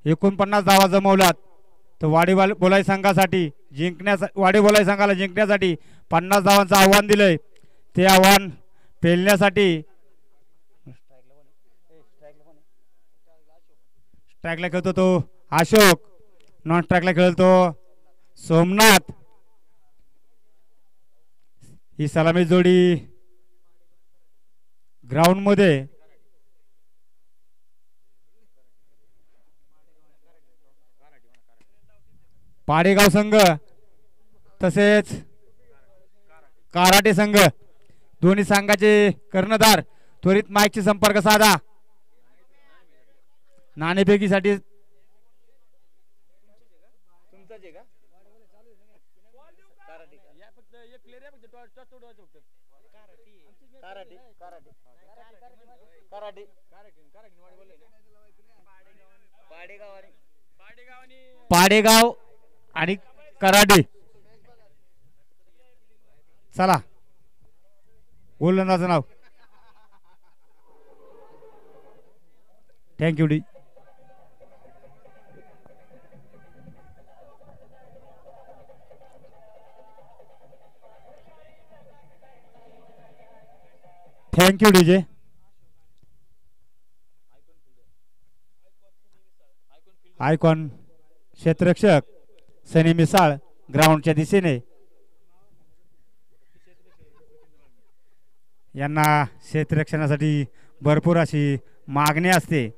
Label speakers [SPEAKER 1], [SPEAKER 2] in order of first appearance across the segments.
[SPEAKER 1] 49 धावा जमवल्यात. तर वाडी बोलाई संघासाठी वाडी बोलाई संघाला जिंकण्यासाठी 50 धावांचं आव्हान दिलंय. ते आव्हान पेलण्यासाठी स्ट्राईकला खेळतो तो अशोक, नॉन स्ट्राईकला खेळतो सोमनाथ. ही सलामी जोडी ग्राउंड मध्ये पाडेगाव संघ तसेच कराटे संघ दोन्ही संघाचे कर्णधार त्वरित माईकची संपर्क साधा. नाणेफेकीसाठी पाडेगाव आणि कराडे. चला गोलंदाजाचं नाव. Thank you D. Thank you DJ. Icon क्षेत्ररक्षक सनी मिसाळ ग्राउंडच्या दिशेने. यांना क्षेत्ररक्षणासाठी भरपूर अशी मागणी असते.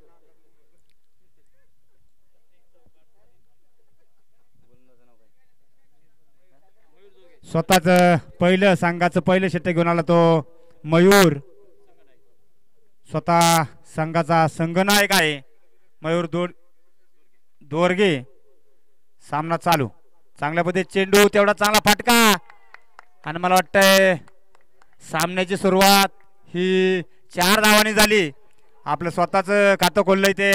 [SPEAKER 1] स्वतःच पहिलं संघाचं पहिलं षटक घेऊन आला तो मयूर. स्वतः संघाचा संघनायक आहे मयूर दोरगे. सामना चालू. चांगल्या पद्धतीने चेंडू तेवढा चांगला फटका आणि मला वाटतंय सामन्याची सुरुवात ही 4 धावांनी झाली. आपलं स्वतःच खातं खोललंय ते.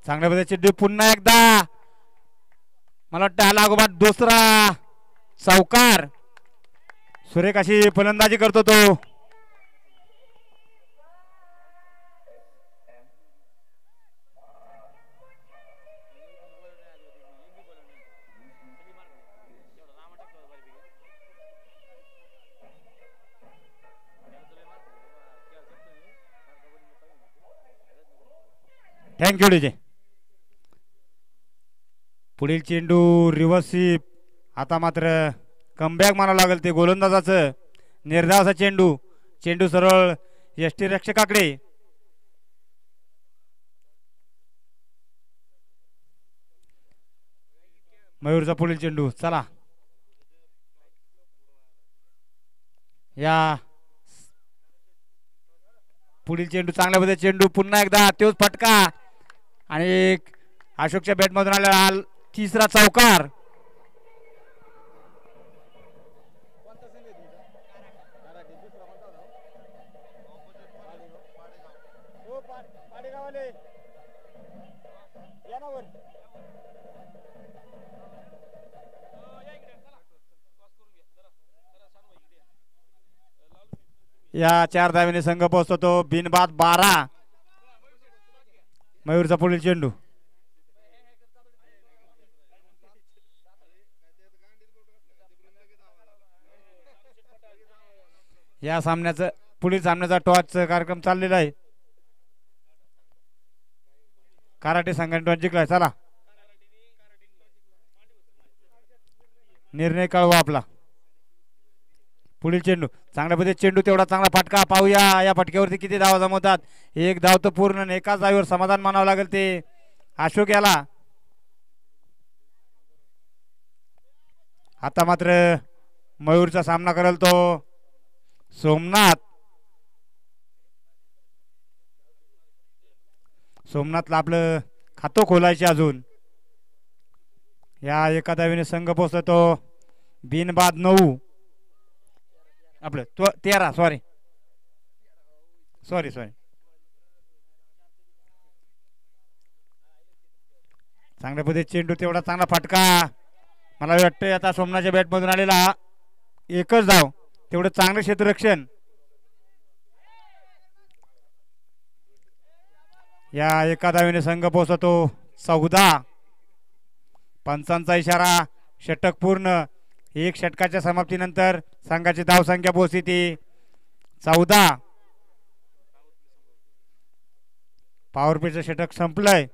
[SPEAKER 1] चांगल्या पद्धतीने चेंडू पुन्हा एकदा मला वाटतं हा लागोपाठ दुसरा चौकार. सुरेख अशी फलंदाजी करतो तो. Thank you DJ. पुढील चेंडू रिव्हर्स स्वीप. आता मात्र कमबॅक मानावं लागेल ते गोलंदाजाचं. निर्धावाचा चेंडू. चेंडू सरळ यष्टीरक्षकाकडे. मयूरचा पुढील चेंडू. चला या पुढील चेंडू चांगल्या पद्धतीने चेंडू पुन्हा एकदा तोच फटका आणि अशोकच्या बॅटमधून आलेला तिसरा चौकार. या 4 धावेने संघ पोहोचतो तो बिनबाद 12. मयूरचा पुढील चेंडू. या सामन्याचं पुढील सामन्याचा टॉस कार्यक्रम चाललेला आहे. कराटे संघाने टॉस जिंकलाय. चला निर्णय कळवा आपला. पुढील चेंडू चांगल्या पद्धतीने चेंडू तेवढा चांगला फटका. पाहूया या फटक्यावरती किती धावा जमवतात. 1 धाव तर पूर्ण. एकाच धावीवर समाधान मानावं लागेल ते अशोक याला. आता मात्र मयूरचा सामना करेल तो सोमनाथ. सोमनाथला आपलं खातं खोलायचे अजून. या एका धावीने संघ पोहोचतो तो बिनबाद 9. आपलं 13 सॉरी सॉरी सॉरी. चांगल्या पद्धतीने चेंडू तेवढा चांगला फटका. मला वाटतं आता सोमनाच्या बॅटमधून आलेला एकच धाव. तेवढं चांगलं क्षेत्ररक्षण. या एका धावेने संघ पोहोचतो 14. पंचांचा इशारा. षटक पूर्ण. एक षटकाच्या समाप्तीनंतर संघाची धावसंख्या पोहोचली ती 14. पॉवर प्लेचं षटक संपलंय.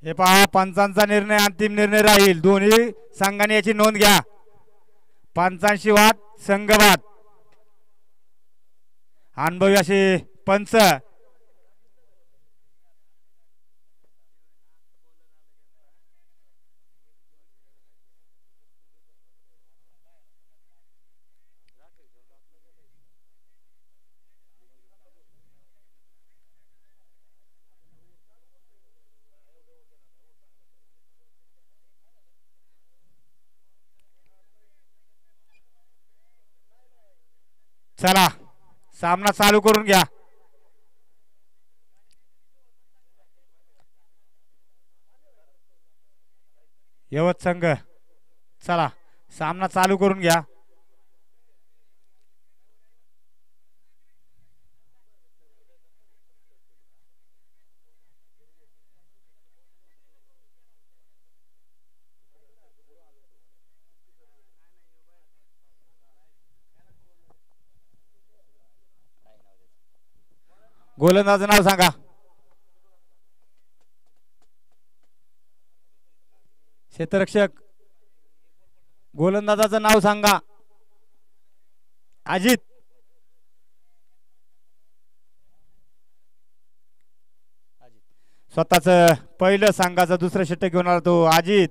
[SPEAKER 1] हे पहा पंचांचा निर्णय अंतिम निर्णय राहील. दोन्ही संघाने याची नोंद घ्या. पंचांशी वाद संघवाद. अनुभवी असे पंच. चला सामना चालू करून घ्या. यवत संघ चला सामना चालू करून घ्या. गोलंदाजाचं नाव सांगा. क्षेत्ररक्षक गोलंदाजाचं नाव सांगा. अजित. स्वतःच पहिलं संघाचं दुसरं षटक घेऊन आला तो अजित.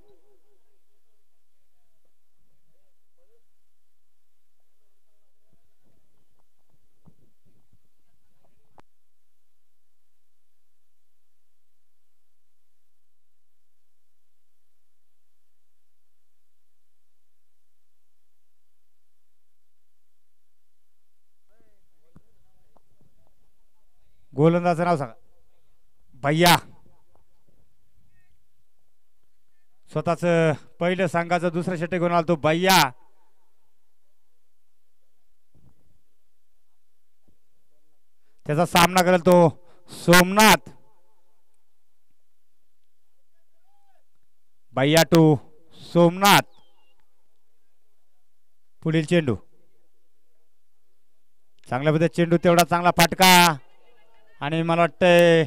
[SPEAKER 1] गोलंदाजाचं नाव सांगा. भैया. स्वतःच पहिलं संघाचं दुसरं षटक घेऊन आला तो भैया. त्याचा सामना करेल तो सोमनाथ. भैया टू सोमनाथ. पुढील चेंडू. चांगल्या पद्धतीने चेंडू तेवढा चांगला फटका. आणि मला वाटतंय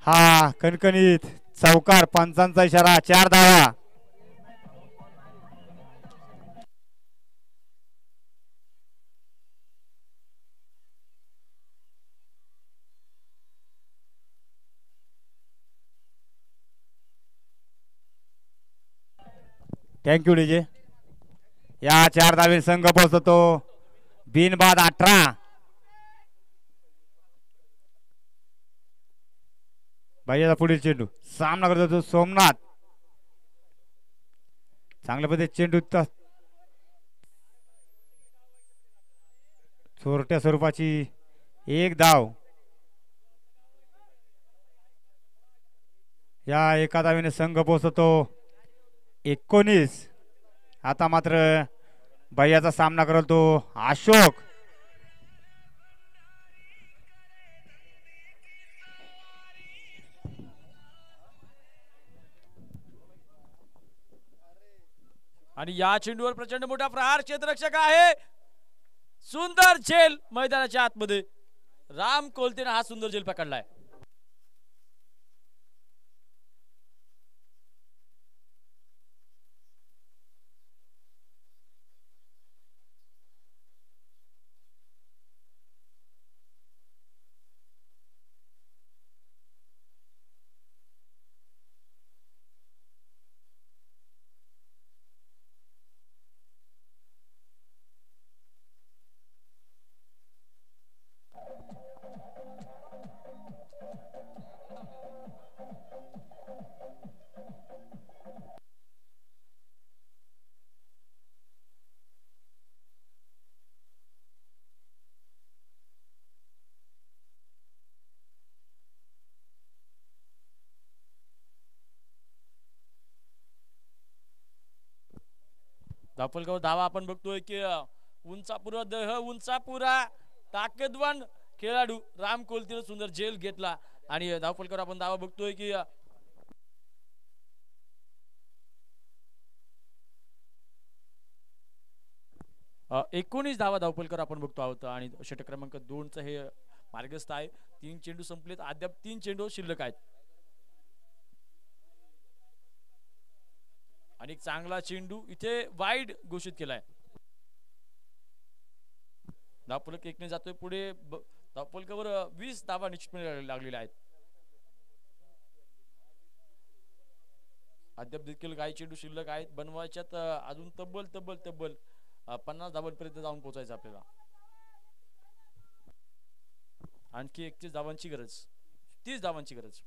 [SPEAKER 1] हा कणकणीत चौकार. पंचांचा इशारा. 4 धावा. Thank you DJ. या 4 धावे संघ पोहोचतो बिनबाद 18. भैयाचा पुढील चेंडू. सामना करतो तो सोमनाथ. चांगल्या पद्धतीने चेंडू. चोरट्या स्वरूपाची एक धाव. या एका धावेने संघ पोहोचतो 19. आता मात्र भैयाचा सामना करतो तो अशोक.
[SPEAKER 2] आणि या चेंडूवर प्रचंड मोठा प्रहार, क्षेत्ररक्षक आहे, सुंदर झेल मैदानाच्या आतमध्ये. राम कोलतेने हा सुंदर झेल पकडलाय. धावफलकावर धावा आपण बघतोय की उंचापुरा देह, उंचापुरा ताकदवान खेळाडू राम कोलतेने सुंदर झेल घेतला. आणि धावफलकावर आपण धावा बघतोय की 19 धावा धावफलकावर आपण बघतो आहोत. आणि षटक क्रमांक 2चं हे मार्गस्थ आहे. 3 चेंडू संपलेत, अद्याप 3 चेंडू शिल्लक आहेत. आणि एक चांगला चेंडू इथे वाईड घोषित केलाय. धावफलक 1 ने जातोय पुढे. धावफलकावर 20 धावा निश्चितपणे लागलेल्या आहेत. अद्याप देखील काही चेंडू शिल्लक आहेत. बनवायच्यात अजून तब्बल 50 धावांपर्यंत जाऊन पोहोचायचं आपल्याला. आणखी 31 धावांची गरज, 30 धावांची गरज.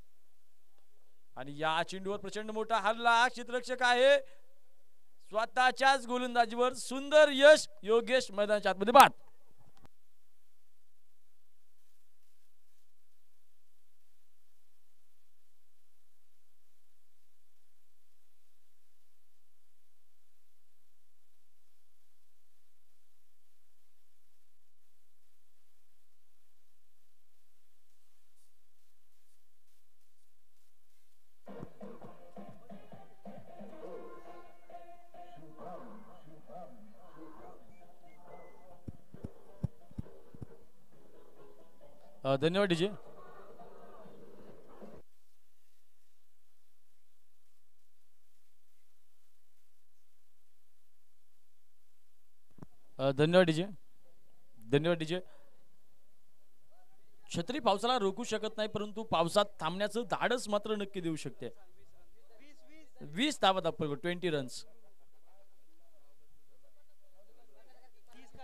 [SPEAKER 2] आणि या चेंडूवर प्रचंड मोठा हल्ला, क्षेत्ररक्षक आहे, स्वतःच्याच गोलंदाजीवर सुंदर यश. योगेश मैदानाच्या आतमध्ये बाद. धन्यवाद डीजे. धन्यवाद डीजे. धन्यवाद डीजे. छत्री पावसाला रोखू शकत नाही, परंतु पावसात थांबण्याचं धाडस मात्र नक्की देऊ शकते. 20 धावा धावफलक, 20 रन्स.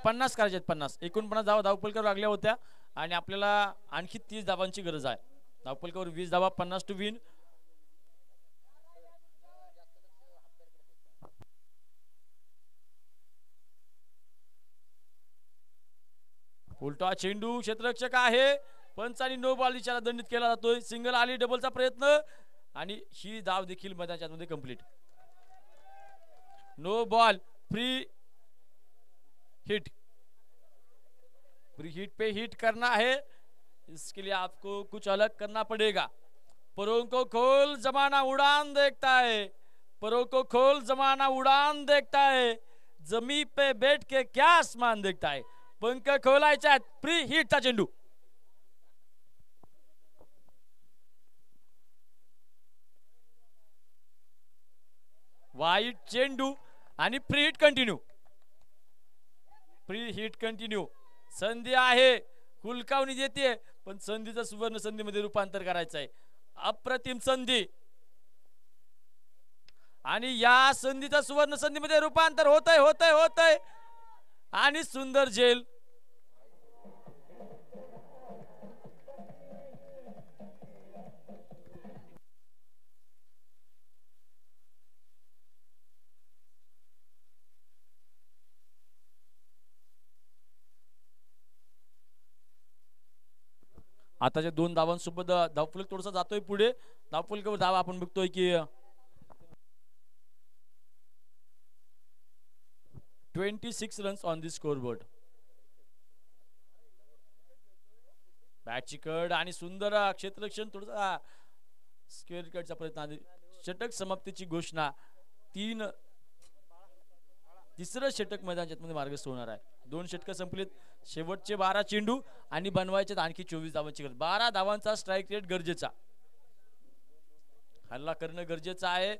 [SPEAKER 2] 50 करायचे आहेत, 50. 49 धावा धावफलकावर लागल्या होत्या आणि आपल्याला आणखी 30 धावांची गरज आहे. धावफलकावर 20 धावा, 50 टू विन. उलटा चेंडू, क्षेत्ररक्षक आहे, पंच आणि नो बॉल इशारा दंडित केला जातोय. सिंगल आली, डबलचा प्रयत्न आणि ही धाव देखील मैदानाच्या मध्ये complete. No ball, free hit. Free hit पे हिट करना है, इसके लिए आपको कुछ अलग करना पड़ेगा. परों को खोल जमाना उड़ान देखता है, परों को खोल जमाना उड़ान देखता है, जमी पे बैठ के क्या आसमान देखता है. पंख खोलायचा. फ्री हिटचा चेंडू. वाईट चेंडू आणि free hit continue. Free hit continue. संधी आहे, हुलकावणी देते, पण संधीचं सुवर्ण संधीमध्ये रूपांतर करायचं आहे. अप्रतिम संधी आणि या संधीचं सुवर्ण संधीमध्ये रूपांतर होतंय आणि सुंदर झेल. आताच्या 2 धावांसोबत धावफलक थोडासा जातोय पुढे. धावफलकावर धावा आपण बघतोय की 26 रन्स ऑन दी स्कोरबोर्ड. बॅटची कड आणि सुंदर क्षेत्ररक्षण, थोडासा स्क्वेअर कटचा प्रयत्न. षटक समाप्तीची घोषणा. 3 तिसरं षटक मैदानाच्या मध्ये मार्गस्थ होणार आहे. 2 षटकं संपलीत. शेवटचे 12 चेंडू आणि बनवायचे आणखी 24 धावांची गरज. 12 धावांचा स्ट्राईक रेट गरजेचा. हल्ला करणं गरजेचं आहे.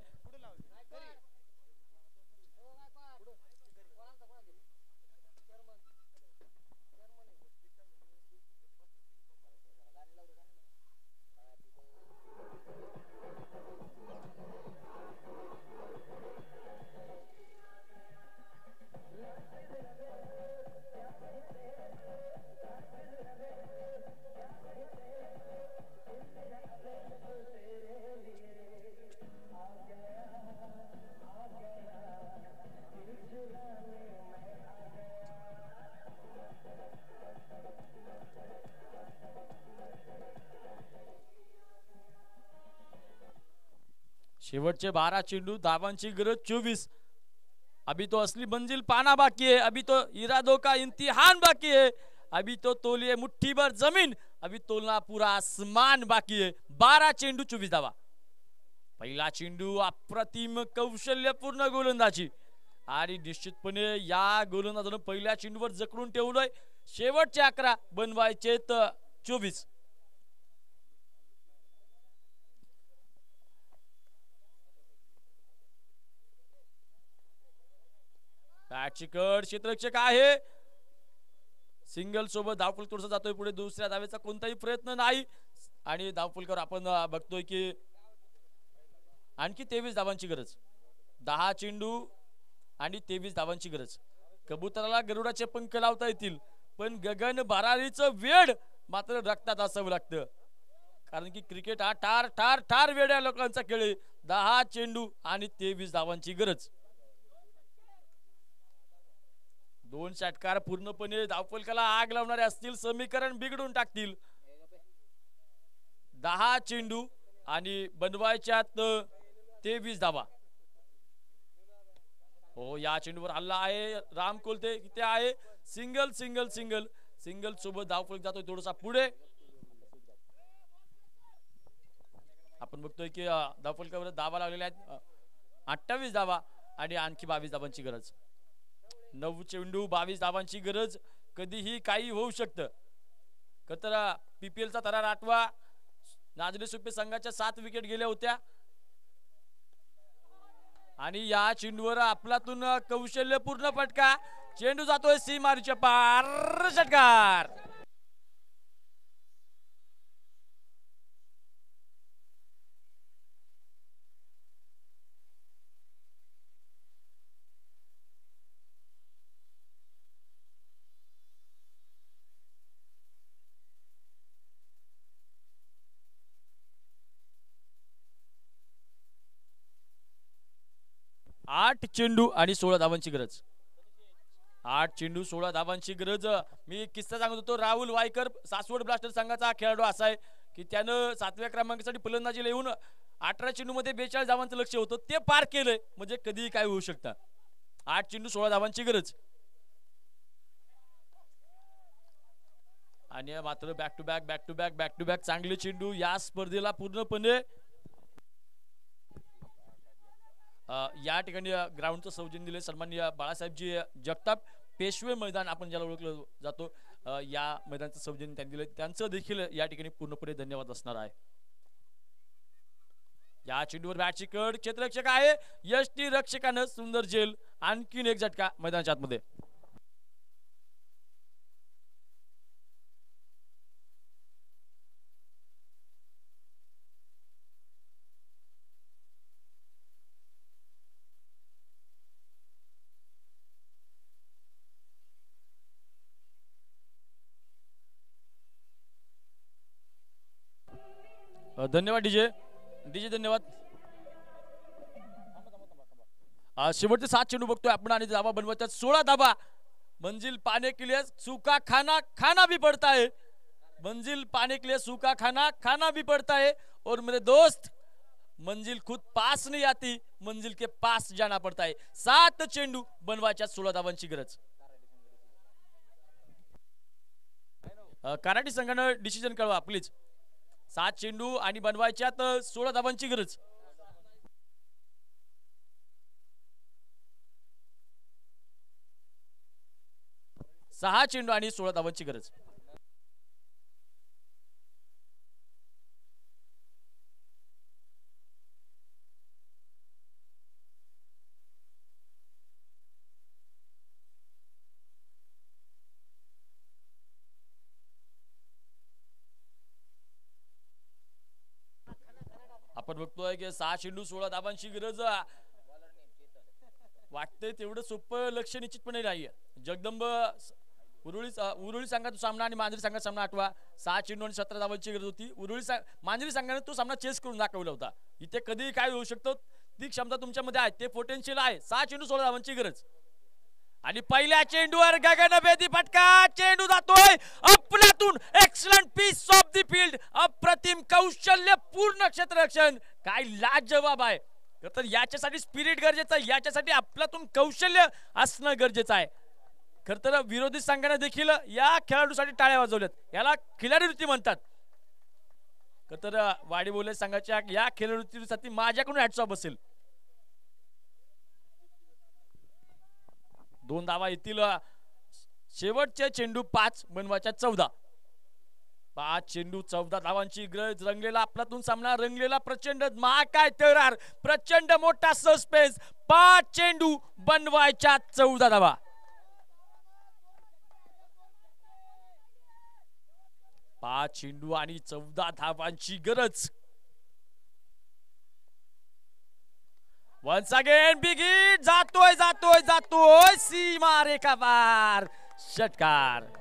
[SPEAKER 2] शेवटचे 12 चेंडू, धावांची गरज 24. अभी तो असली मंजिल पाना बाकी है, अभी तो इरादों का इम्तिहान बाकी है, अभी तो तोलिए मुट्ठी भर जमीन, अभी तोलना पूरा आसमान बाकी है. 12 चेंडू 24 धावा. पहिला चेंडू अप्रतिम कौशल्यपूर्ण गोलंदाजी आणि निश्चितपणे या गोलंदाजानं पहिल्या चेंडूवर जकडून ठेवलंय. शेवटचे 11 बनवायचे 24. बॅटची कड, क्षेत्ररक्षक आहे. सिंगल सोबत धावफलक थोडसा जातोय पुढे. दुसऱ्या धावेचा कोणताही प्रयत्न नाही आणि धावफलकावर आपण बघतोय की आणखी 23 धावांची गरज. 10 चेंडू आणि 23 धावांची गरज. कबुतराला गरुडाचे पंख लावता येतील पण गगन भरारीचं वेड मात्र रक्तात असावं लागतं, कारण की क्रिकेट हा ठार ठार ठार वेड्या लोकांचा खेळ आहे. 10 चेंडू आणि 23 धावांची गरज. 2 षटकार पूर्णपणे धावफलकाला आग लावणारे असतील, समीकरण बिघडून टाकतील. 10 चेंडू आणि बनवायच्यात 23 धावा. हो, या चेंडूवर हल्ला आहे. राम कोलते इथे आहे. सिंगल सिंगल सिंगल सिंगल सोबत धावफलक जातोय थोडासा पुढे. आपण बघतोय की धावफलकावर धावा लागलेल्या आहेत. 28 धावा आणि आणखी 22 धावांची गरज. 9 चेंडू 22 धावांची गरज. कधीही काही होऊ शकतं. कतरा पीपीएलचा थरार आठवा. नाजरे सुपे संघाच्या 7 विकेट गेल्या होत्या आणि या चेंडूवर आपलातून कौशल्यपूर्ण फटका. चेंडू जातोय सीमारीच्या पार. षटकार. आठ चेंडू आणि 16 धावांची गरज. 8 चेंडू 16 धावांची गरज. मी किस्सा सांगत होतो. राहुल वायकर सासवड ब्लास्टर संघाचा खेळाडू असा आहे की त्यानं 7व्या क्रमांकासाठी फलंदाजीला येऊन 18 चेंडू मध्ये 42 धावांचं लक्ष होतं, ते पार केलंय. म्हणजे कधीही काय होऊ शकतं. 8 चेंडू 16 धावांची गरज. आणि मात्र back to back back to back back to back चांगले चेंडू या स्पर्धेला पूर्णपणे या ठिकाणी ग्राउंडचं सौजन्य दिले सन्माननीय बाळासाहेबजी जगताप. पेशवे मैदान आपण ज्याला ओळखलं जातो, या मैदानाचं सौजन्य त्यांनी दिलं. त्यांचं देखील या ठिकाणी पूर्णपणे धन्यवाद असणार आहे. या चेंडूवर बॅटची कड, क्षेत्ररक्षक आहे. यष्टी रक्षकानं सुंदर झेल. आणखीन एक झटका मैदानाच्या आतमध्ये. धन्यवाद डीजे. डीजे धन्यवाद. शेवटचे 7 चेंडू बघतोय आपण आणि धावा बनवतात 16 धावा. मंजिल पाने के लिए सूखा खाना खाना भी पड़ता है. मंजिल पाने के लिए सूखा खाना खाना भी पड़ता है. और मेरे दोस्त, मंजिल खुद पास नहीं आती, मंजिल के पास जाना पड़ता है. 7 चेंडू बनवायच्या 16 धावांची गरज. कराडी संघानं डिसिजन कळवा प्लीज. 7 चेंडू आणि बनवायच्यात 16 धावांची गरज. 6 चेंडू आणि 16 धावांची गरज. आपण बघतोय की 6 चेंडू 16 धावांची गरज. वाटतंय तेवढं सोपं लक्ष निश्चितपणे नाहीये. जगदंब उरुळी संघाचा सामना आणि मांजरी संघाचा सामना आठवा. 6 चेंडू आणि 17 धावांची गरज होती. मांजरी संघाने तो सामना चेस करून दाखवला होता. इथे कधी काय होऊ शकतो ती क्षमता तुमच्यामध्ये आहे, ते पोटेन्शियल आहे. 6 चेंडू 16 धावांची गरज. आणि पहिल्या चेंडूवर गगनभेदी फटका. चेंडू जातोय आपल्यातून. Excellent piece of the field. अप्रतिम कौशल्य पूर्ण क्षेत्ररक्षण. काय लाजवाब आहे. तर याच्यासाठी स्पिरिट गरजेचं आहे. याच्यासाठी आपल्यातून कौशल्य असणं गरजेचं आहे. खरं तर विरोधी संघाने देखील या खेळाडूसाठी टाळ्या वाजवल्यात. याला खिलाडी वृत्ती म्हणतात. खरं तर वाडी बोले संघाच्या या खेळाडूसाठी माझ्याकडून हॅट्स ऑफ असेल. 2 धावा येतील. शेवटचे चेंडू 5 बनवायच्या 14. 5 चेंडू 14 धावांची गरज. रंगलेला आपल्यातून सामना. रंगलेला प्रचंड महाकाय तरार. प्रचंड मोठा सस्पेन्स. 5 चेंडू बनवायच्या 14 धावा. 5 चेंडू आणि 14 धावांची गरज. Once again big hit. जातोय जातोय जातोय सीमा रेखा पार. षटकार.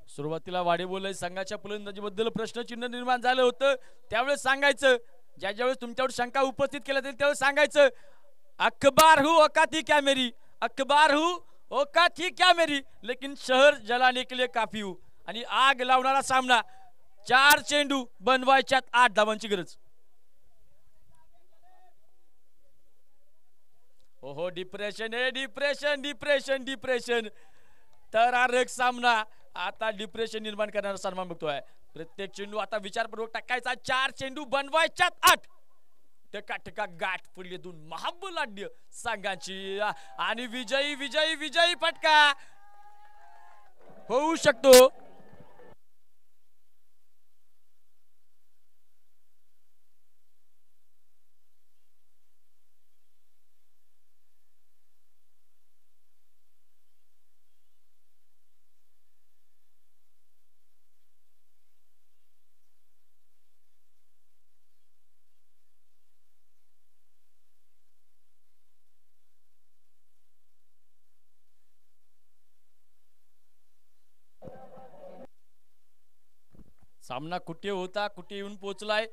[SPEAKER 2] सुरुवातीला वाडी बोले संघाच्या फलंदाजीबद्दल प्रश्नचिन्ह निर्माण झालं होतं. त्यावेळेस सांगायचं, ज्यावेळेस तुमच्यावर शंका उपस्थित केल्या जाईल त्यावेळेस सांगायचं, अखबार हूं औकात ही क्या मेरी, अखबार हूं औकात ही क्या मेरी, लेकिन शहर जलाने के लिए काफी हूं. आणि आग लावणारा सामना. 4 चेंडू बनवायच्यात 8 धावांची गरज. ओहो डिप्रेशन आहे. Depression depression depression. थरारक सामना. आता डिप्रेशन निर्माण करणारा सन्मान बघतोय. प्रत्येक चेंडू आता विचारपूर्वक टाकायचा. 4 चेंडू बनवायच्यात 8. टका गाठ पडली 2 महाबलाढ्य संघांची. आणि विजयी विजयी विजयी फटका होऊ शकतो. सामना कुठे होता कुठे येऊन पोहोचलाय.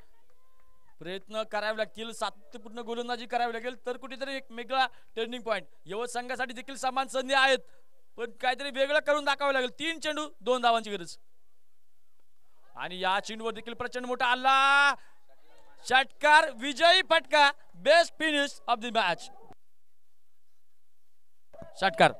[SPEAKER 2] प्रयत्न करावे लागतील. सातत्यपूर्ण गोलंदाजी करावी लागेल तर कुठेतरी एक वेगळा टर्निंग पॉइंट. यवत संघासाठी देखील समान संधी आहेत पण काहीतरी वेगळं करून दाखवावं लागेल. 3 चेंडू 2 धावांची गरज. आणि या चेंडूवर देखील प्रचंड मोठा हल्ला. षटकार. विजयी फटका. Best finish off the match. षटकार.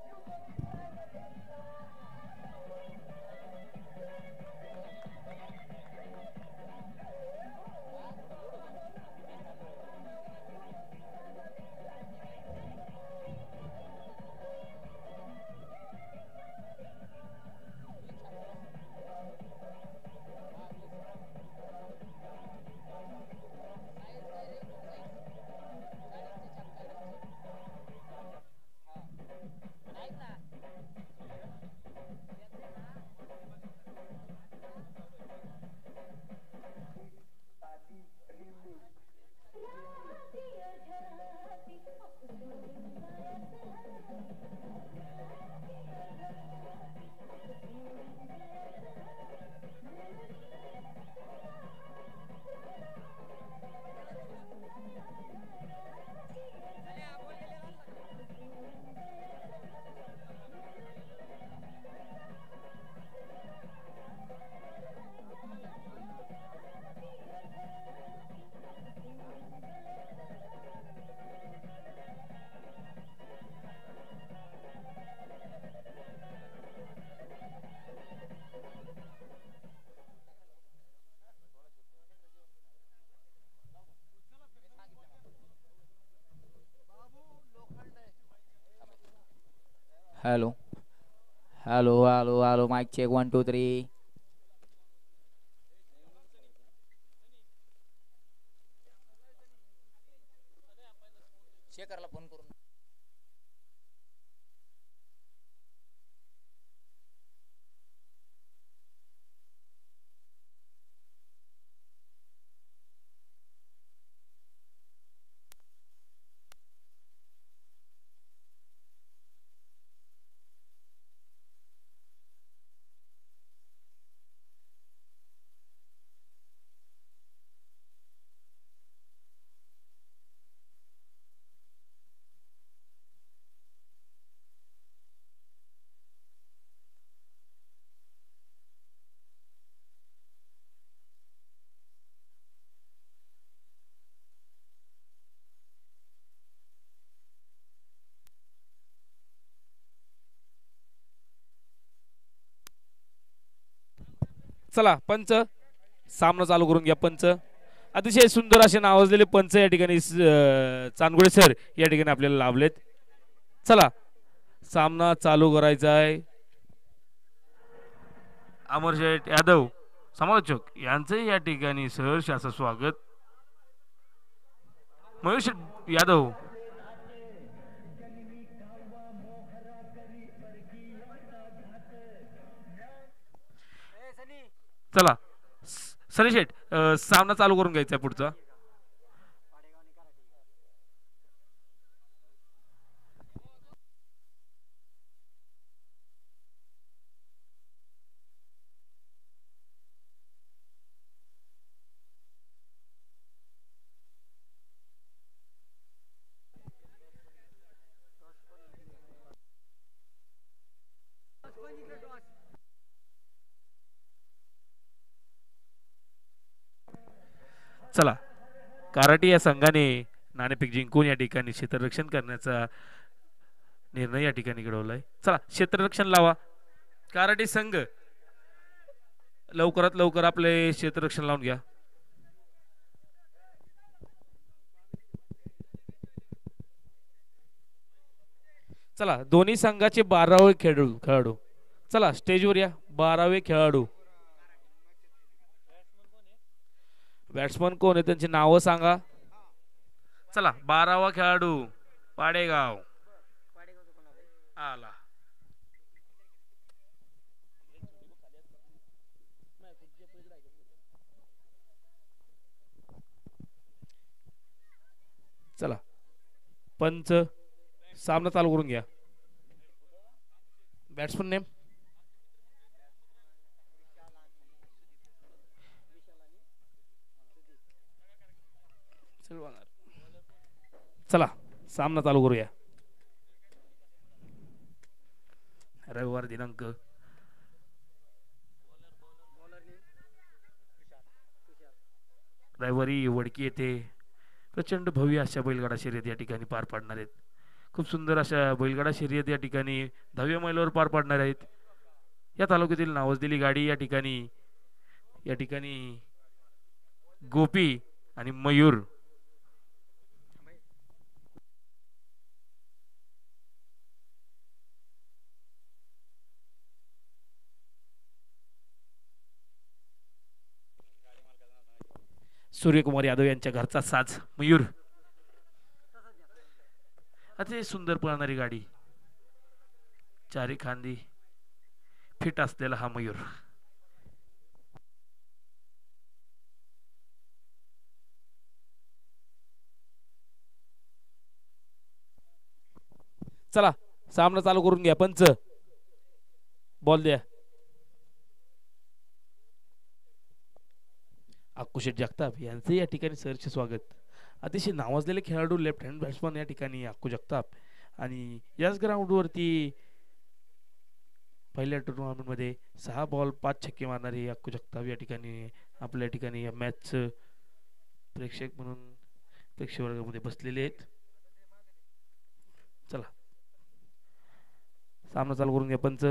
[SPEAKER 3] Hello. Hello, hello, hello. Mic check 1 2 3. शेखरला phone करून
[SPEAKER 4] चला पंच सामना चालू करून घ्या. पंच अतिशय सुंदर असे नावाजलेले पंच या ठिकाणी चांदगुडे सर या ठिकाणी आपल्याला लाभलेत. चला सामना चालू करायचा आहे. अमरशेठ यादव समालोचक यांचे या ठिकाणी सहर्ष असं स्वागत. मयूर यादव चला सनी शेठ सामना चालू करून घ्यायचा पुढचा. चला कराटे या संघाने नाणेफेक जिंकून या ठिकाणी क्षेत्ररक्षण करण्याचा निर्णय या ठिकाणी घडवलाय. चला क्षेत्ररक्षण लावा. कराटे संघ लवकरात लवकर आपले क्षेत्ररक्षण लावून घ्या. चला दोन्ही संघाचे 12वे खेळाडू चला स्टेजवर या. 12वे खेळाडू बॅट्समन कोण आहे त्यांची नावं सांगा. चला 12वा खेळाडू पाडेगाव आला. चला पंच सामना चालू करून घ्या. बॅट्समन नेम चला सामना चालू करूया. रविवार दिनांक रविवारी वडकी येथे प्रचंड भव्य अशा बैलगाडा शर्यत या ठिकाणी पार पाडणार आहेत. खूप सुंदर अशा बैलगाडा शर्यत या ठिकाणी 10व्या मैलावर पार पाडणार आहेत. या तालुक्यातील नावाजलेली गाडी या ठिकाणी गोपी आणि मयूर सूर्यकुमार यादव यांच्या घरचा साज मयूर. अतिशय सुंदर पळणारी गाडी चारी खांदी फिट असलेला हा मयूर. चला सामना चालू करून घ्या. पंच बॉल द्या. अक्कुशेठ जगताप यांचे या ठिकाणी सरचे स्वागत. अतिशय नावाजलेले खेळाडू लेफ्ट हँड बॅट्समन या ठिकाणी अक्कू जगताप आणि याच ग्राउंडवरती पहिल्या टुर्नामेंटमध्ये 6 बॉल 5 छक्के मारणारे अक्कू जगताप या ठिकाणी आपल्या ठिकाणी या मॅचचं प्रेक्षक म्हणून प्रेक्षक वर्गामध्ये बसलेले आहेत. चला सामना चालू करून घ्या. पंच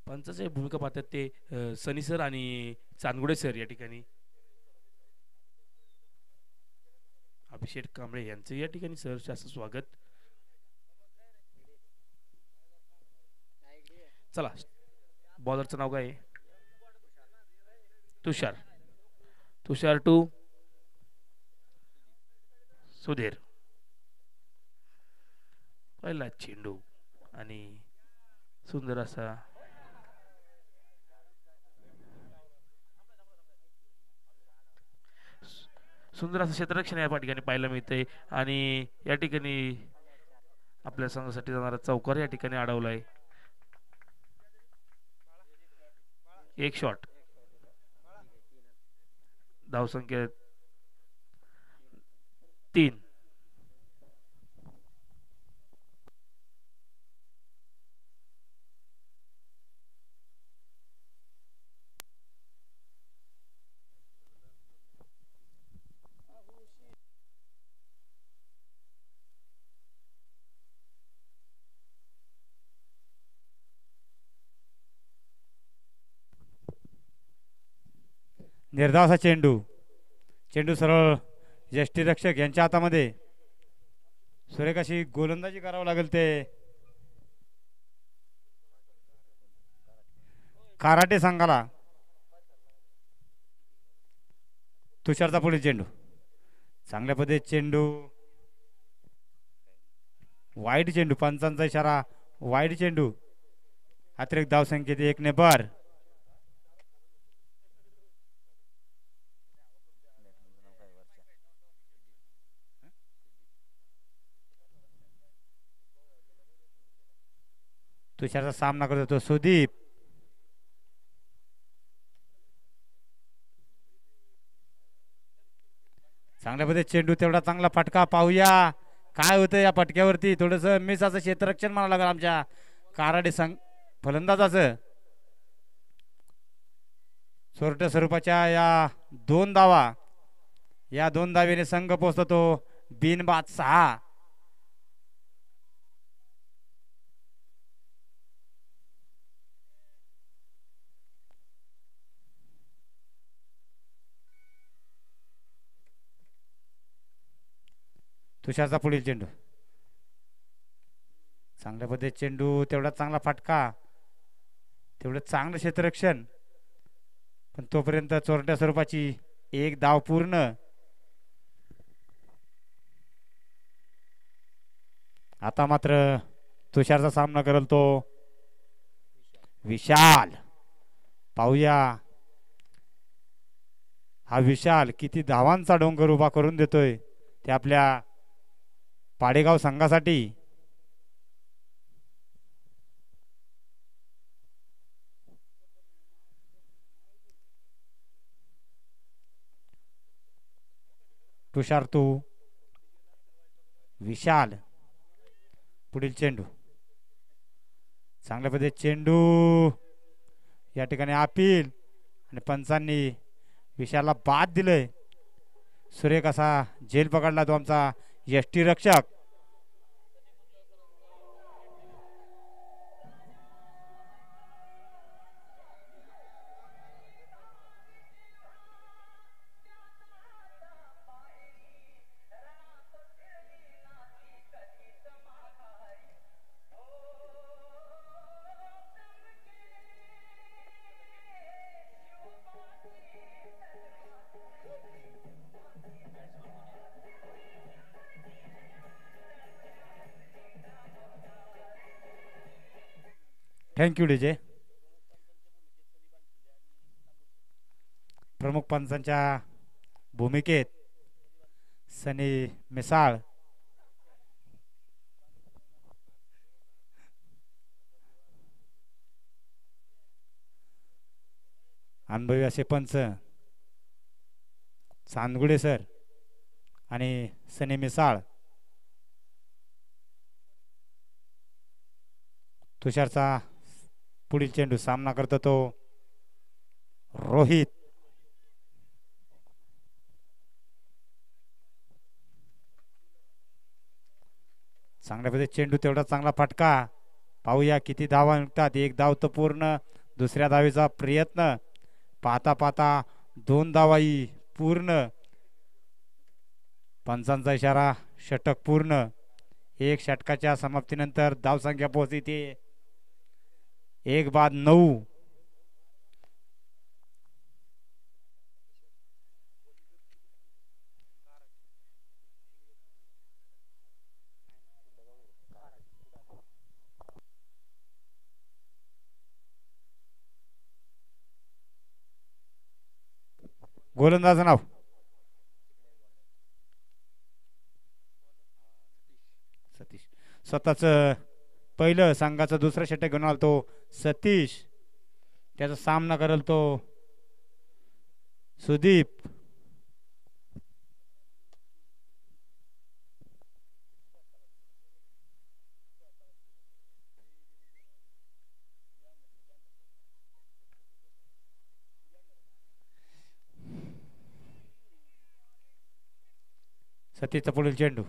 [SPEAKER 4] पंचाची भूमिका पाहतात ते सनी सर आणि चांदगुडे सर या ठिकाणी. अभिषेक कांबळे यांचं या ठिकाणी सहर्ष असं स्वागत. चला, बॉलरचं नाव काय आहे? तुषार. तुषार टू सुधीर. पहिला चेंडू आणि सुंदर असा क्षेत्ररक्षण या ठिकाणी पाहायला मिळतंय आणि या ठिकाणी आपल्या संघासाठी जाणारा चौकार या ठिकाणी अडवलाय. एक शॉट. धावसंख्या 3.
[SPEAKER 1] निर्धाव असा चेंडू. चेंडू सरळ यष्टीरक्षक यांच्या हातामध्ये. सुरेख अशी गोलंदाजी करावं लागेल ते कराटे संघाला. तुषारचा पुढील चेंडू. चांगल्या पद्धतीत चेंडू. वाईट चेंडू. पंचांचा इशारा. वाईट चेंडू. अतिरिक्त धाव संख्येत 1 ने बर. तुषारचा सामना करतो तो सुदीप. चांगल्या पद्धतीत चेंडू. तेवढा चांगला फटका. पाहूया काय होतं या फटक्यावरती. थोडस मिस असं क्षेत्ररक्षण म्हणावं लागेल आमच्या कराडे फलंदाजाचं. चोरट्या स्वरूपाच्या या 2 धावा. या 2 धावेने संघ पोहोचतो बिनबाद 6. तुषारचा पुढील चेंडू. चांगल्या पद्धतीत चेंडू. तेवढा चांगला फटका. तेवढं चांगलं क्षेत्ररक्षण. पण तोपर्यंत चोरट्या स्वरूपाची 1 धाव पूर्ण. आता मात्र तुषारचा सामना करेल तो विशाल. पाहूया हा विशाल किती धावांचा डोंगर उभा करून देतोय ते आपल्या पाडेगाव संघासाठी. तुषार तू विशाल. पुढील चेंडू. चांगल्या पद्धतीत चेंडू. या ठिकाणी अपील आणि पंचांनी विशालला बाद दिलंय. सुरेख असा झेल पकडला तो आमचा यष्टीरक्षक. Thank you DJ. प्रमुख पंचांच्या भूमिकेत सनी मिसाळ. अनुभवी असे पंच चांदगुडे सर आणि सनी मिसाळ. तुषारचा पुढील चेंडू. सामना करतो तो रोहित. चांगल्या पद्धतीत चेंडू. तेवढा चांगला फटका. पाहूया किती धावा निघतात. 1 धाव तर पूर्ण. दुसऱ्या धावेचा प्रयत्न. पाहता पाहता 2 धावाही पूर्ण. पंचांचा इशारा. षटक पूर्ण. एक षटकाच्या समाप्तीनंतर धावसंख्या पोहोचते 1-9. गोलंदाज नाव सतीश. स्वतःच पहिलं संघाचं दुसरं षटक घेऊन आला तो सतीश. त्याचा सामना करेल तो सुदीप. सतीशचा पुढील चेंडू.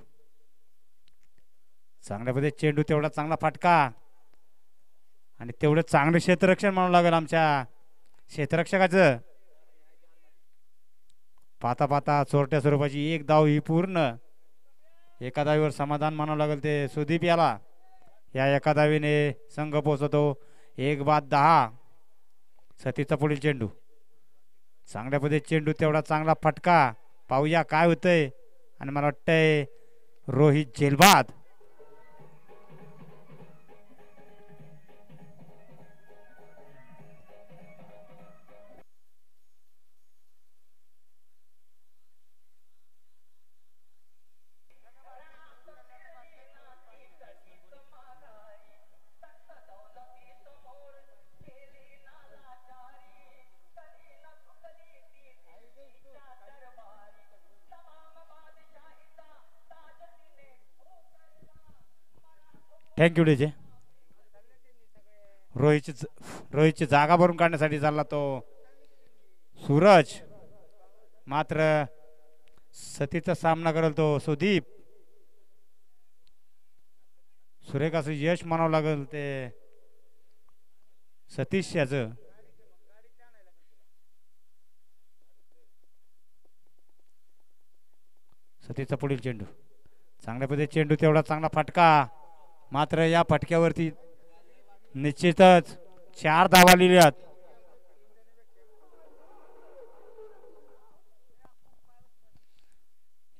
[SPEAKER 1] चांगल्या पद्धतीने चेंडू. तेवढा चांगला फटका आणि तेवढं चांगलं क्षेत्ररक्षण म्हणावं लागेल आमच्या क्षेत्ररक्षकाचं. पाहता पाहता चोरट्या स्वरूपाची एक धाव ही पूर्ण. एका धावीवर समाधान मानावं लागेल ते सुदीप याला. या एका धावीने संघ पोहोचतो 1-10. सतीशचा पुढील चेंडू. चांगल्या पद्धतीने चेंडू. तेवढा चांगला फटका. पाहूया काय होतंय. आणि मला वाटतंय रोहित झेलबाद. Thank you DJ. रोहितची जागा भरून काढण्यासाठी चालला तो सूरज. मात्र सतीचा सामना करेल तो सुदीप. सुरेख असं यश म्हणावं लागेल ते सतीश याचं. सतीशचा पुढील चेंडू. चांगल्या पद्धतीने चेंडू. तेवढा चांगला फटका. मात्र या फटक्यावरती निश्चितच 4 धावा लिहिल्यात.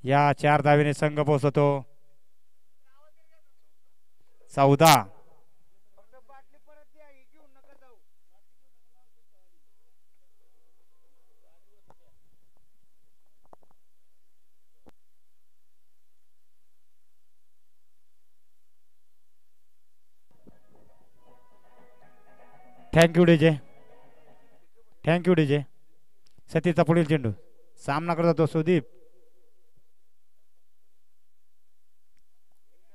[SPEAKER 1] या 4 धावेने संघ पोहोचतो 14. Thank you DJ. Thank you DJ. सतीशचा पुढील चेंडू. सामना करत होतो सुदीप.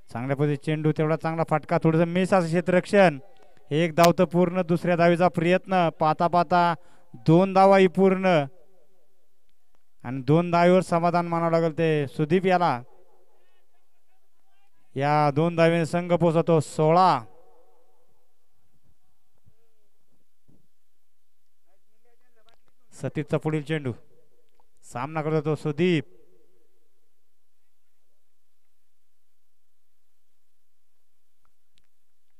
[SPEAKER 1] चांगल्या पद्धतीने चेंडू. तेवढा चांगला फटका. थोडंसं मिस असं क्षेत्ररक्षण. एक धाव तर पूर्ण. दुसऱ्या धावीचा प्रयत्न. पाहता पाहता 2 धावा ही पूर्ण. आणि 2 धावीवर समाधान मानावं लागेल ते सुदीप याला. या 2 धावीने संघ पोहोचतो 16. सतीशचा पुढील चेंडू. सामना करत होतो सुदीप.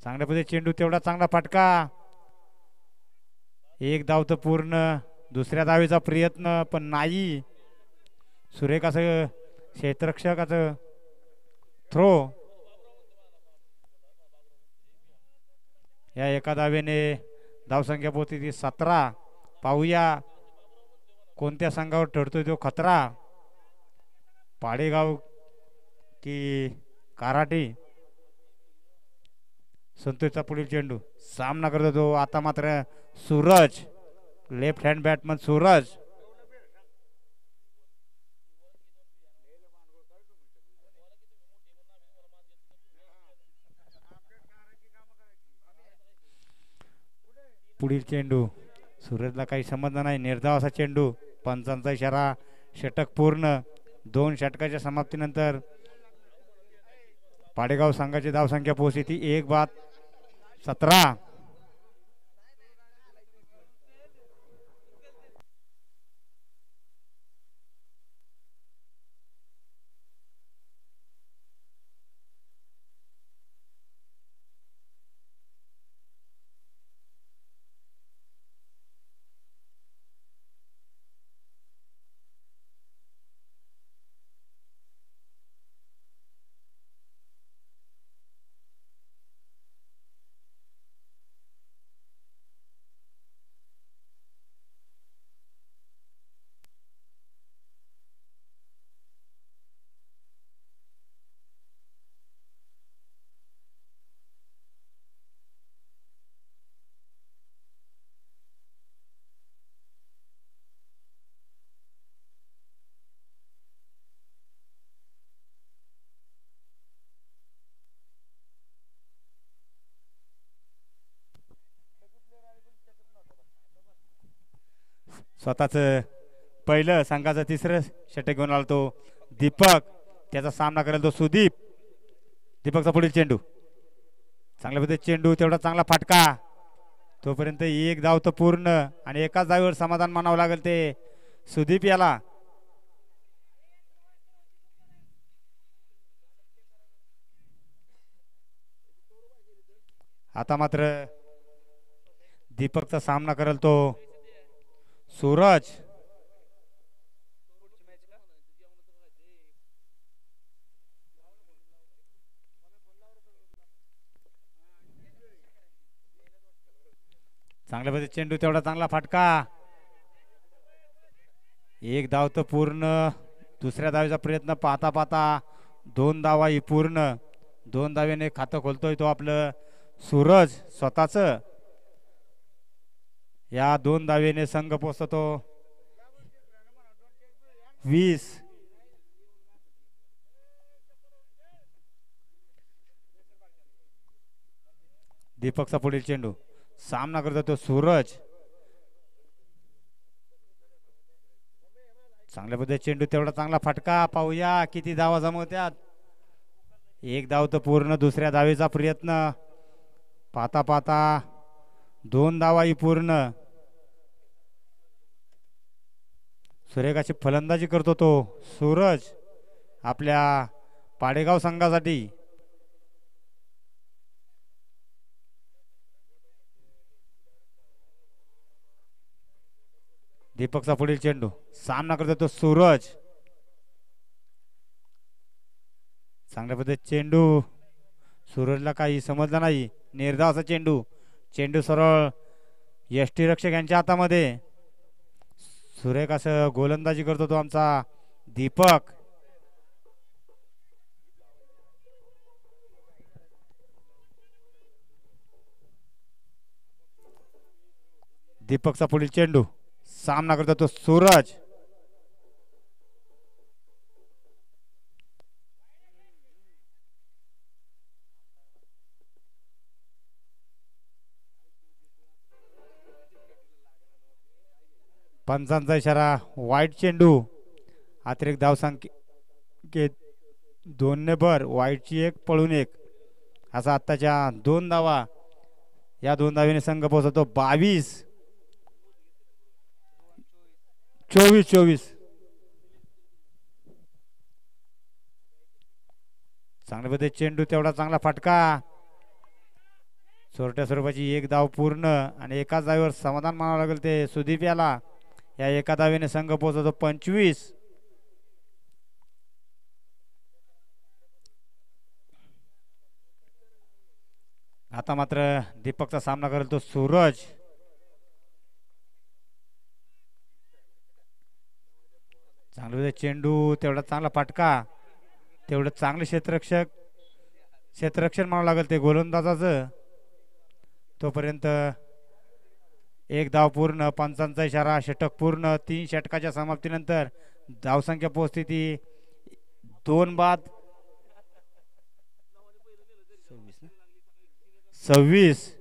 [SPEAKER 1] चांगल्या पद्धतीने चेंडू. तेवढा चांगला फटका. एक धाव तर पूर्ण. दुसऱ्या धावीचा प्रयत्न पण नाही. सुरेख असं क्षेत्ररक्षकाचं थ्रो. या एका धावेने धावसंख्या पोहोचते 17. पाहूया कोणत्या संघावर ठरतोय तो खतरा. पाडेगाव की कराटी. संतोषचा पुढील चेंडू. सामना करतो तो आता मात्र Suraj. Left hand batsman Suraj. पुढील चेंडू. सूरजला काही समजलं नाही. निर्धाव असा चेंडू. पंचांचा इशारा. षटक पूर्ण. 2 षटकाच्या समाप्तीनंतर पाडेगाव संघाची धावसंख्या पोहोचली 1-17. स्वतःच पहिलं संघाचं तिसरं षटक घेऊन आला तो दीपक. त्याचा सामना करेल तो सुदीप. दीपकचा पुढील चेंडू. चांगल्या पद्धतीने चेंडू, तेवढा चांगला फाटका. तोपर्यंत एक धाव तर पूर्ण आणि एकाच धावीवर समाधान मानावं लागेल ते सुदीप याला. आता मात्र दीपकचा सामना करेल तो सूरज. चांगल्या पद्धतीने चेंडू, तेवढा चांगला फाटका. एक धाव तर पूर्ण. दुसऱ्या धावेचा प्रयत्न पाहता पाहता 2 धावा ही पूर्ण. 2 धावेने खातं खोलतोय तो आपलं सूरज स्वतःच. या 2 धावेने संघ पोचतो 20. दीपकचा पुढील चेंडू. सामना करतो तो सूरज. चांगल्या पद्धतीने चेंडू, तेवढा चांगला फटका. पाहूया किती धावा जमवत्यात. एक धाव तर पूर्ण. दुसऱ्या धावेचा प्रयत्न पाहता पाहता 2 धावा ही पूर्ण. सुरेख अशी फलंदाजी करतो तो सूरज आपल्या पाडेगाव संघासाठी. दीपकचा पुढील चेंडू. सामना करतो तो सूरज. चांगल्या पद्धतीने चेंडू. सूरजला काही समजलं नाही. निर्धावाचा चेंडू. चेंडू सरळ यष्टीरक्षक यांच्या हातामध्ये. सुरेख असं गोलंदाजी करतो तो आमचा दीपक. दीपकचा पुढील चेंडू. सामना करतो तो सूरज. पंचांचा इशारा. वाईट चेंडू. अतिरिक्त धावसंख्येत 2 ने भर. वाईटची 1 पळून 1 असा आत्ताच्या 2 धावा. या 2 धावेने संघ पोहोचतो 22. 24. चांगल्या पद्धतीने चेंडू, तेवढा चांगला फटका. चोरट्या स्वरूपाची 1 धाव पूर्ण आणि एकाच धावेवर समाधान मानावं लागेल ते सुदीप याला. या एका धावेने संघ पोहोचतो 25. आता मात्र दीपकचा सामना करेल तो सूरज. चांगलं चेंडू, तेवढा चांगला फटका. तेवढं चांगलं क्षेत्ररक्षण म्हणावं लागेल ते गोलंदाजाचं. तोपर्यंत 1 धाव पूर्ण. पंचांचा इशारा. षटक पूर्ण. 3 षटकाच्या समाप्तीनंतर धावसंख्या पोहोचते ती 2 बाद 26.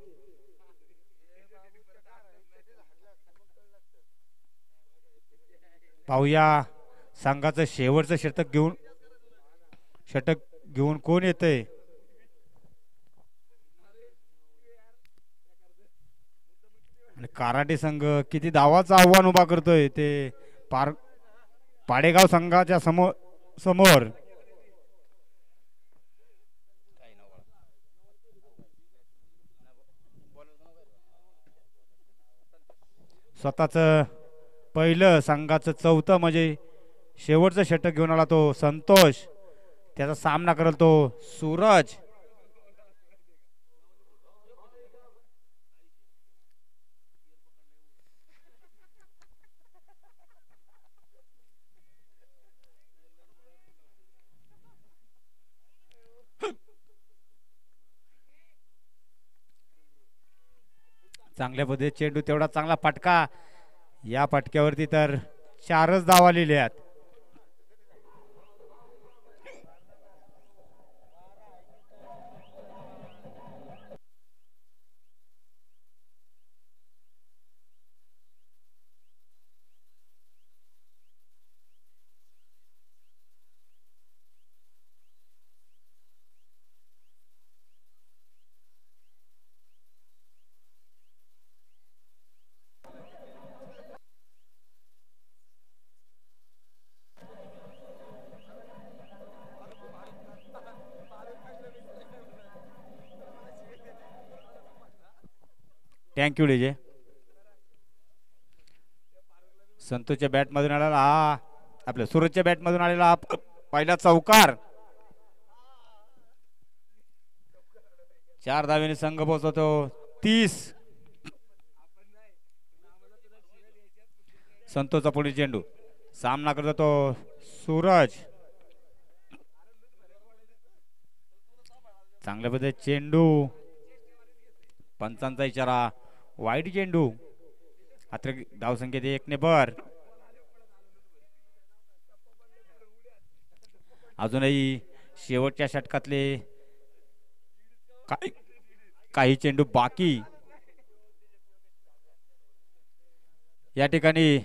[SPEAKER 1] पाहूया संघाचं शेवटचं षटक घेऊन कोण येतंय. आणि कराटे संघ किती धावाचं आव्हान उभा करतोय ते पाडेगाव संघाच्या समोर. स्वतःच पहिलं संघाचं 4थं म्हणजे शेवटचं षटक घेऊन आला तो संतोष. त्याचा सामना करेल तो सूरज. चांगल्या पद्धतीने चेंडू, तेवढा चांगला फटका. या फटक्यावरती तर 4च धावा लिहिल्या आहेत. Thank you DJ. संतोषच्या बॅट मधून आलेला हा आपल्या सूरजच्या बॅट मधून आलेला हा पहिला चौकार. 4 धावेने संघ पोहोचवतो 30. संतोषचा पुढील चेंडू सामना करतो तो सूरज. चांगल्या पद्धतीने चेंडू. पंचांचा इशारा वाईट चेंडू. मात्र धावसंख्येत 1 ने भर. अजूनही शेवटच्या षटकातले काही चेंडू बाकी. या ठिकाणी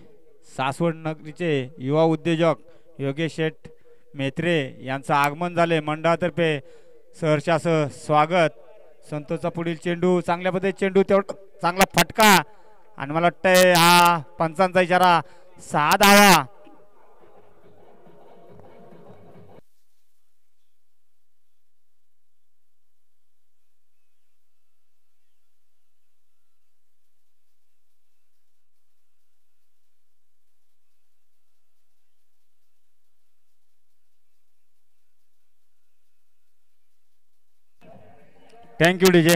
[SPEAKER 1] सासवड नगरीचे युवा उद्योजक योगेश शेठ मेत्रे यांचं आगमन झाले. मंडळातर्फे सहर्षाचं स्वागत. संतोषचा पुढील चेंडू चांगल्या पद्धतीने चेंडू तेवढा चांगला फटका आणि मला वाटतंय हा पंचांचा इशारा 6 धावा. Thank you DJ.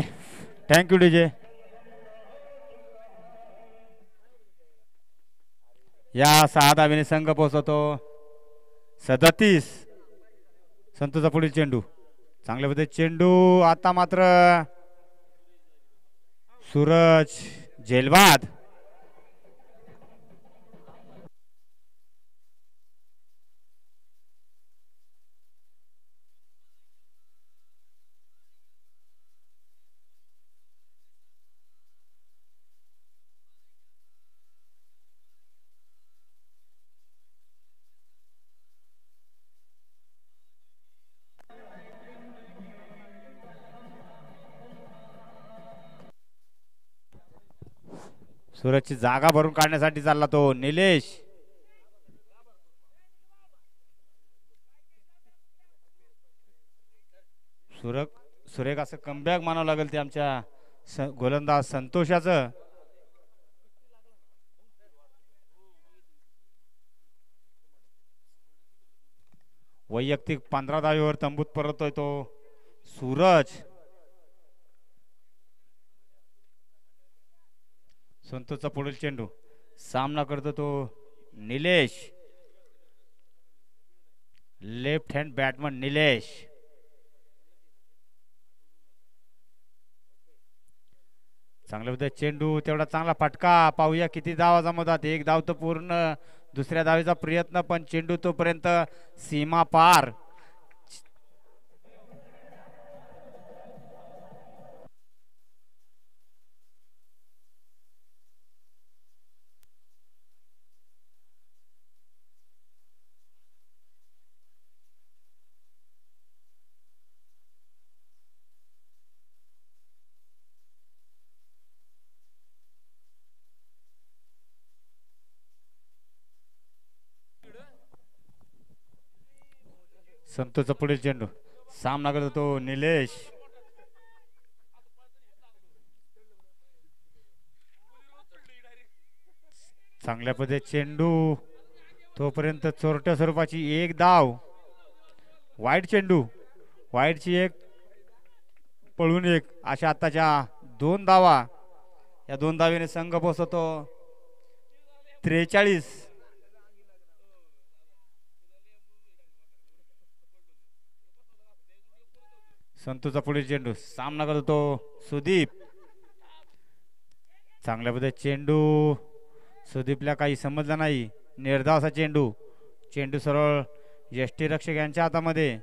[SPEAKER 1] Thank you DJ. या 6 धावेने संघ पोहोचवतो 37. संतोषचा पुढील चेंडू चांगल्या पद्धतीने चेंडू. आता मात्र सूरज झेलवाद. सूरजची जागा भरून काढण्यासाठी चालला तो निलेश. सुरेख असं कमबॅक मानावं लागेल ते आमच्या गोलंदाज संतोषाचं. वैयक्तिक 15 धावेवर तंबूत परततोय तो सूरज. संतोषचा पुढील चेंडू सामना करतो तो Nilesh. Left hand batsman Nilesh. चांगल्या पद्धतीने चेंडू तेवढा चांगला फटका. पाहूया किती धावा जमवतात. 1 धाव तर पूर्ण. दुसऱ्या धावेचा प्रयत्न पण चेंडू तोपर्यंत सीमा पार. संतोषचा पुढील चेंडू सामना करतो तो निलेश. चांगल्या पद्धतीने चेंडू तोपर्यंत चोरट्या स्वरूपाची 1 धाव. वाईट चेंडू. वाईटची 1 पळून 1 अशा आताच्या 2 धावा. या 2 धावेने संघ पोहोचतो 43. संतोषचा पुढील चेंडू सामना करतो तो सुदीप. चांगल्या पद्धतीने चेंडू. सुदीपला काही समजलं नाही. निर्धाव असा चेंडू. चेंडू सरळ यष्टीरक्षक यांच्या हातामध्ये.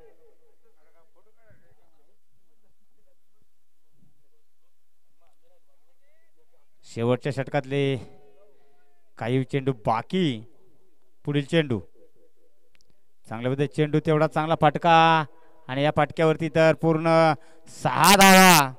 [SPEAKER 1] शेवटच्या षटकातले काही चेंडू बाकी. पुढील चेंडू चांगल्या पद्धतीने चेंडू तेवढा चांगला फटका आणि या फटक्यावरती तर पूर्ण 6 धावा.